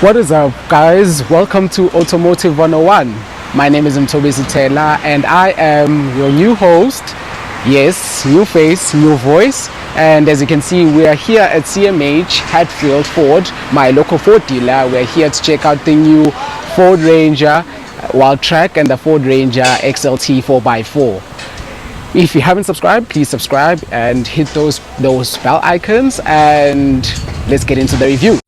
What is up, guys? Welcome to Automotive 101. My name is Mthobisi Thela and I am your new host. Yes, new face, new voice. And as you can see, we are here at CMH Hatfield Ford, my local Ford dealer. We're here to check out the new Ford Ranger Wildtrak and the Ford Ranger XLT 4x4. If you haven't subscribed, please subscribe and hit those bell icons, and let's get into the review.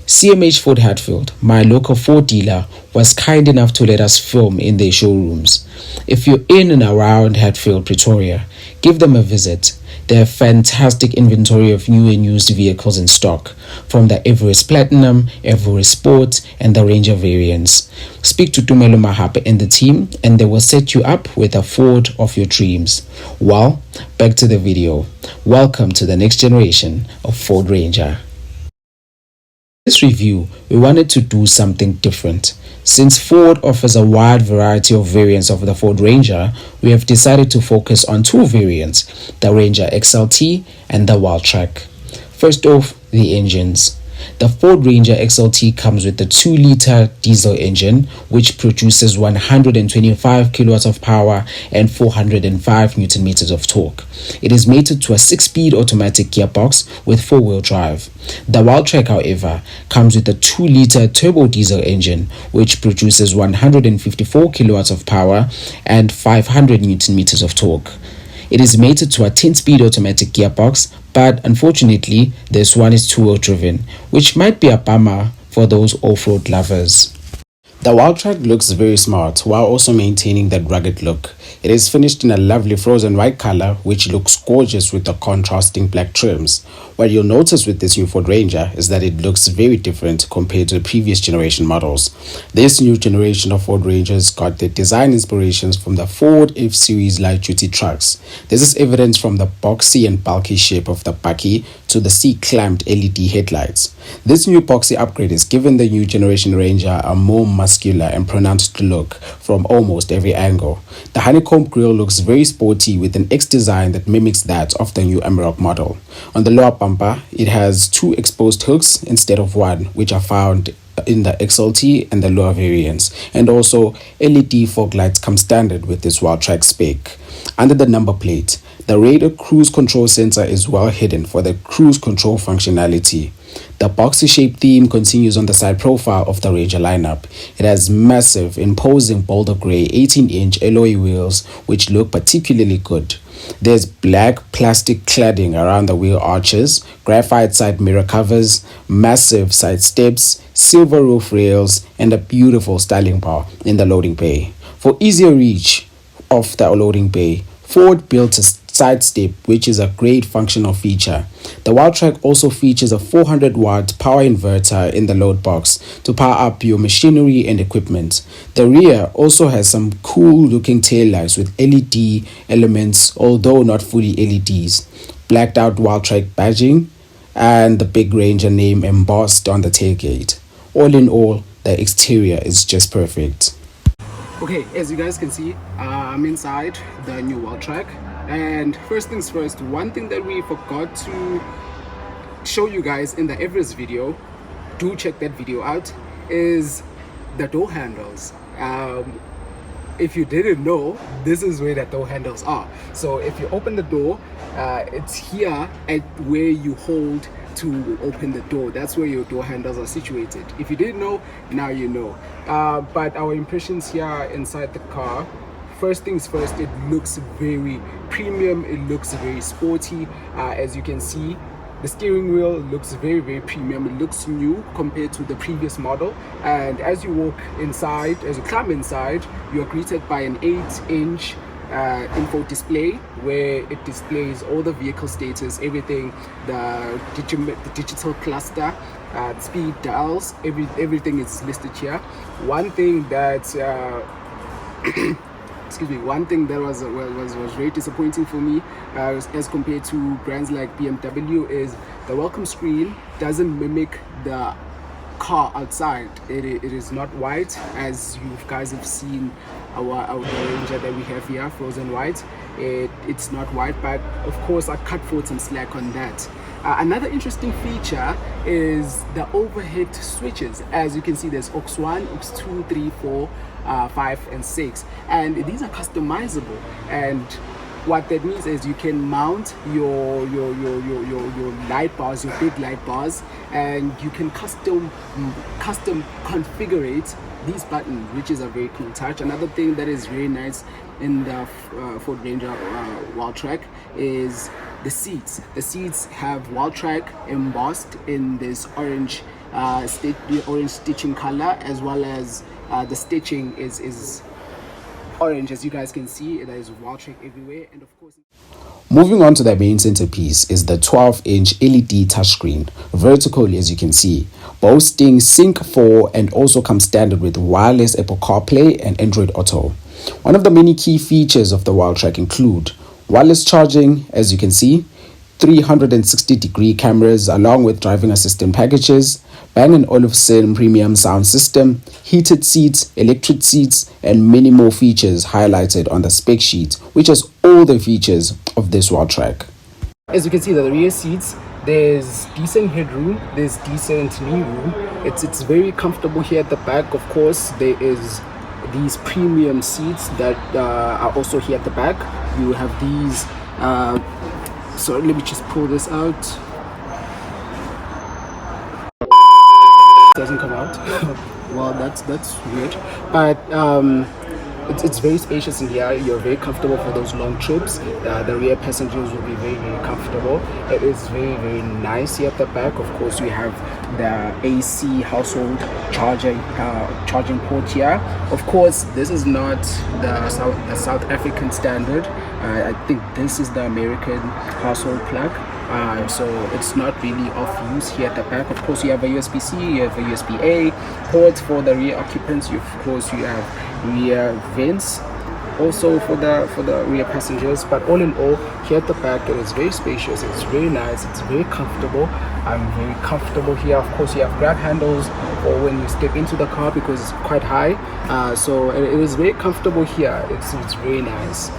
CMH Ford Hatfield, my local Ford dealer, was kind enough to let us film in their showrooms. If you're in and around Hatfield, Pretoria, give them a visit. They have fantastic inventory of new and used vehicles in stock, from the Everest Platinum, Everest Sport, and the Ranger variants. Speak to Tumelo Mahape and the team, and they will set you up with a Ford of your dreams. Well, back to the video. Welcome to the next generation of Ford Ranger. This review, we wanted to do something different. Since Ford offers a wide variety of variants of the Ford Ranger, we have decided to focus on two variants, the Ranger XLT and the Wildtrak. First off, the engines. The Ford Ranger XLT comes with the 2-liter diesel engine, which produces 125 kilowatts of power and 405 newton meters of torque. It is mated to a 6-speed automatic gearbox with 4-wheel drive. The Wildtrak, however, comes with a 2-liter turbo diesel engine, which produces 154 kilowatts of power and 500 newton meters of torque. It is mated to a 10-speed automatic gearbox, but unfortunately, this one is 2-wheel driven, which might be a bummer for those off-road lovers. The Wildtrak looks very smart while also maintaining that rugged look. It is finished in a lovely frozen white color, which looks gorgeous with the contrasting black trims. What you'll notice with this new Ford Ranger is that it looks very different compared to the previous generation models. This new generation of Ford Rangers got their design inspirations from the Ford F-Series light-duty trucks. This is evident from the boxy and bulky shape of the Bakkie to the C-clamped LED headlights. This new boxy upgrade has given the new generation Ranger a more muscular and pronounced look from almost every angle. The honeycomb grille looks very sporty with an X design that mimics that of the new Amarok model. On the lower bumper, it has 2 exposed hooks instead of 1, which are found in the XLT and the lower variants, and also LED fog lights come standard with this Wildtrak spec. Under the number plate, the radar cruise control sensor is well hidden for the cruise control functionality. The boxy shaped theme continues on the side profile of the Ranger lineup. It has massive, imposing boulder grey 18-inch alloy wheels which look particularly good. There's black plastic cladding around the wheel arches, graphite side mirror covers, massive side steps, silver roof rails, and a beautiful styling bar in the loading bay. For easier reach of the loading bay, Ford built a side step, which is a great functional feature. The Wildtrak also features a 400-watt power inverter in the load box to power up your machinery and equipment. The rear also has some cool looking taillights with LED elements, although not fully LEDs, blacked out Wildtrak badging, and the big Ranger name embossed on the tailgate. All in all, the exterior is just perfect. Okay, as you guys can see, I'm inside the new Wildtrak. And first things first, one thing that we forgot to show you guys in the Everest video, do check that video out, is the door handles. If you didn't know, this is where the door handles are. So if you open the door, it's here at where you hold to open the door. That's where your door handles are situated. If you didn't know, now you know. But our impressions here inside the car, first things first, it looks very premium, it looks very sporty. As you can see, the steering wheel looks very, very premium. It looks new compared to the previous model. And as you walk inside, as you come inside, you are greeted by an 8-inch info display where it displays all the vehicle status, everything, the digital cluster, the speed dials, everything is listed here. One thing that one thing that was very disappointing for me as compared to brands like BMW is the welcome screen doesn't mimic the car outside, it is not white, as you guys have seen our Ranger that we have here, frozen white. It's not white, but of course I cut forward some slack on that. Another interesting feature is the overhead switches. As you can see, there's aux 1, aux 2, 3, 4, 5 and 6, and these are customizable. And what that means is you can mount your light bars, your big light bars, and you can custom configure these buttons, which is a very cool touch. Another thing that is very nice in the Ford Ranger Wildtrak is the seats. The seats have Wildtrak embossed in this orange stitching color, as well as the stitching is orange. As you guys can see, there is Wildtrak everywhere. And of course, moving on to the main centerpiece is the 12-inch LED touchscreen, vertical as you can see, boasting Sync 4 and also comes standard with wireless Apple CarPlay and Android Auto. One of the many key features of the Wildtrak include wireless charging, as you can see, 360-degree cameras along with driving assistant packages, Bang & Olufsen premium sound system, heated seats, electric seats, and many more features highlighted on the spec sheet, which has all the features of this Wildtrak. As you can see, the rear seats, there's decent headroom, there's decent knee room. It's very comfortable here at the back. Of course, there is these premium seats that are also here at the back. You have these so let me just pull this out. Doesn't come out. Well, that's weird, but it's very spacious in here. You're very comfortable for those long trips. The rear passengers will be very, very comfortable. It is very, very nice here at the back. Of course, we have the AC household charging port here. Of course, this is not the South African standard. I think this is the American household plug. So it's not really of use here at the back. Of course, you have a USB-C, you have a USB-A ports for the rear occupants. Of course, you have rear vents also for the rear passengers. But all in all, here at the back, it is very spacious, it's very nice, it's very comfortable. I'm very comfortable here. Of course, you have grab handles for when you step into the car because it's quite high. So it is very comfortable here. It's very nice.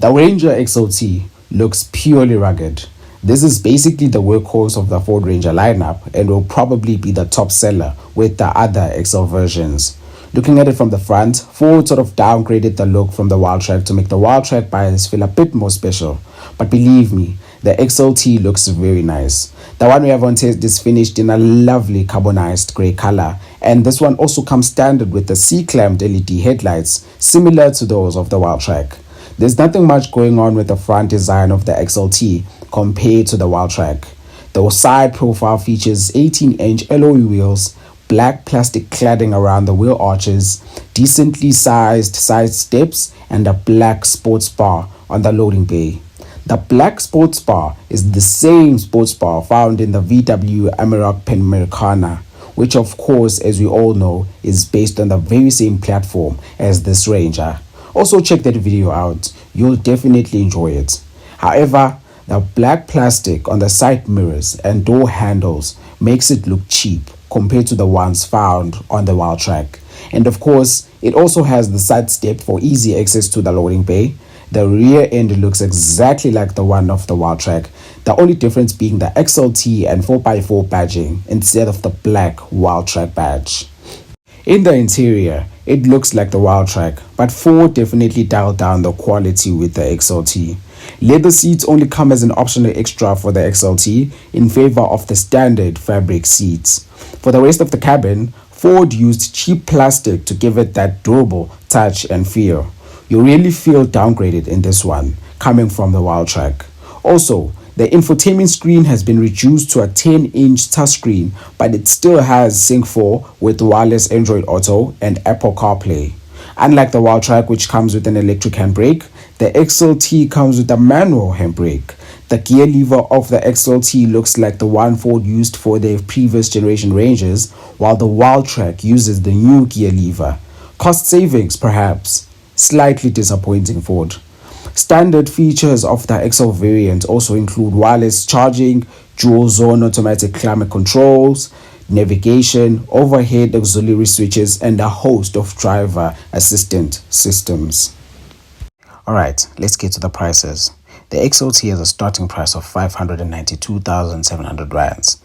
The Ranger XLT looks purely rugged. This is basically the workhorse of the Ford Ranger lineup and will probably be the top seller with the other XL versions. Looking at it from the front, Ford sort of downgraded the look from the Wildtrak to make the Wildtrak buyers feel a bit more special. But believe me, the XLT looks very nice. The one we have on test is finished in a lovely carbonized grey color, and this one also comes standard with the C-clamped LED headlights similar to those of the Wildtrak. There's nothing much going on with the front design of the XLT compared to the Wildtrak. The side profile features 18-inch alloy wheels, black plastic cladding around the wheel arches, decently sized side steps, and a black sports bar on the loading bay. The black sports bar is the same sports bar found in the VW Amarok PanAmericana, which of course, as we all know, is based on the very same platform as this Ranger. Also check that video out, you'll definitely enjoy it. However, the black plastic on the side mirrors and door handles makes it look cheap compared to the ones found on the Wildtrak. And of course, it also has the side step for easy access to the loading bay. The rear end looks exactly like the one of the Wildtrak, the only difference being the XLT and 4x4 badging instead of the black Wildtrak badge. In the interior, it looks like the Wildtrak, but Ford definitely dialed down the quality with the XLT. Leather seats only come as an optional extra for the XLT in favor of the standard fabric seats. For the rest of the cabin, Ford used cheap plastic to give it that durable touch and feel. You really feel downgraded in this one, coming from the Wildtrak. Also, the infotainment screen has been reduced to a 10-inch touchscreen, but it still has Sync 4 with wireless Android Auto and Apple CarPlay. Unlike the Wildtrak, which comes with an electric handbrake, the XLT comes with a manual handbrake. The gear lever of the XLT looks like the one Ford used for their previous generation Rangers, while the Wildtrak uses the new gear lever. Cost savings, perhaps. Slightly disappointing, Ford. Standard features of the XL variant also include wireless charging, dual zone automatic climate controls, navigation, overhead auxiliary switches, and a host of driver assistant systems. Alright, let's get to the prices. The XLT has a starting price of 592,700 rands.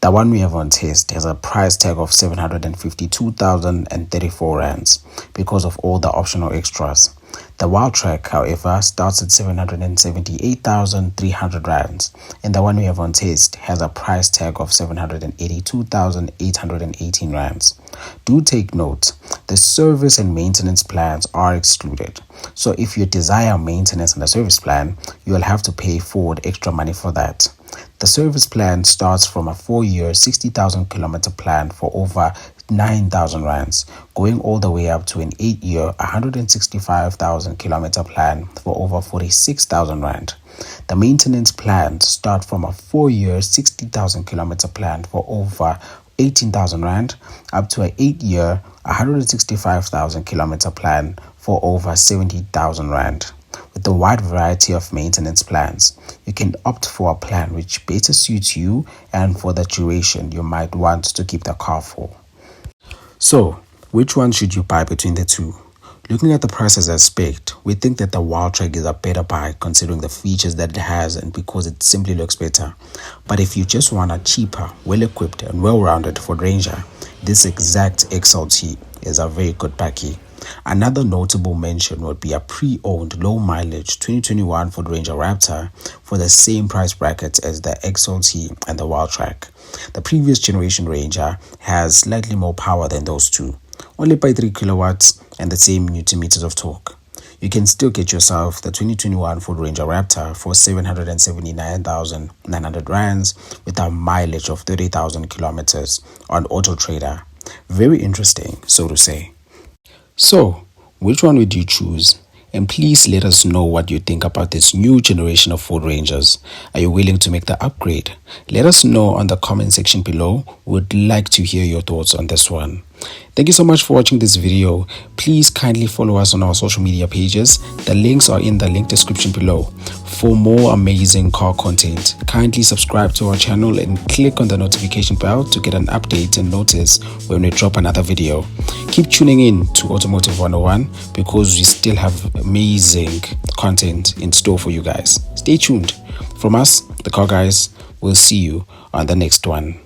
The one we have on test has a price tag of 752,034 rands because of all the optional extras. The Wildtrak, however, starts at 778,300 rands, and the one we have on test has a price tag of 782,818 rands. Do take note, the service and maintenance plans are excluded. So if you desire maintenance and a service plan, you will have to pay forward extra money for that. The service plan starts from a 4-year 60,000 kilometer plan for over 9,000 rands, going all the way up to an 8-year 165,000 kilometer plan for over 46,000 rand. The maintenance plans start from a 4-year 60,000 kilometer plan for over 18,000 rand up to an 8-year 165,000 kilometer plan for over 70,000 rand. With a wide variety of maintenance plans, you can opt for a plan which better suits you and for the duration you might want to keep the car for. So, which one should you buy between the two? Looking at the prices as spec'd, we think that the Wildtrak is a better buy considering the features that it has and because it simply looks better. But if you just want a cheaper, well-equipped and well-rounded Ford Ranger, this exact XLT is a very good Bakkie. Another notable mention would be a pre-owned low-mileage 2021 Ford Ranger Raptor for the same price bracket as the XLT and the Wildtrak. The previous generation Ranger has slightly more power than those two, only by 3 kilowatts and the same Newton meters of torque. You can still get yourself the 2021 Ford Ranger Raptor for 779,900 rands with a mileage of 30,000 kilometers on Auto Trader. Very interesting, so to say. So, which one would you choose? And please let us know what you think about this new generation of Ford Rangers. Are you willing to make the upgrade? Let us know on the comment section below. We'd like to hear your thoughts on this one. Thank you so much for watching this video. Please kindly follow us on our social media pages. The links are in the link description below. For more amazing car content, kindly subscribe to our channel and click on the notification bell to get an update and notice when we drop another video. Keep tuning in to Automotive 101 because we still have amazing content in store for you guys. Stay tuned. From us, the car guys, we'll see you on the next one.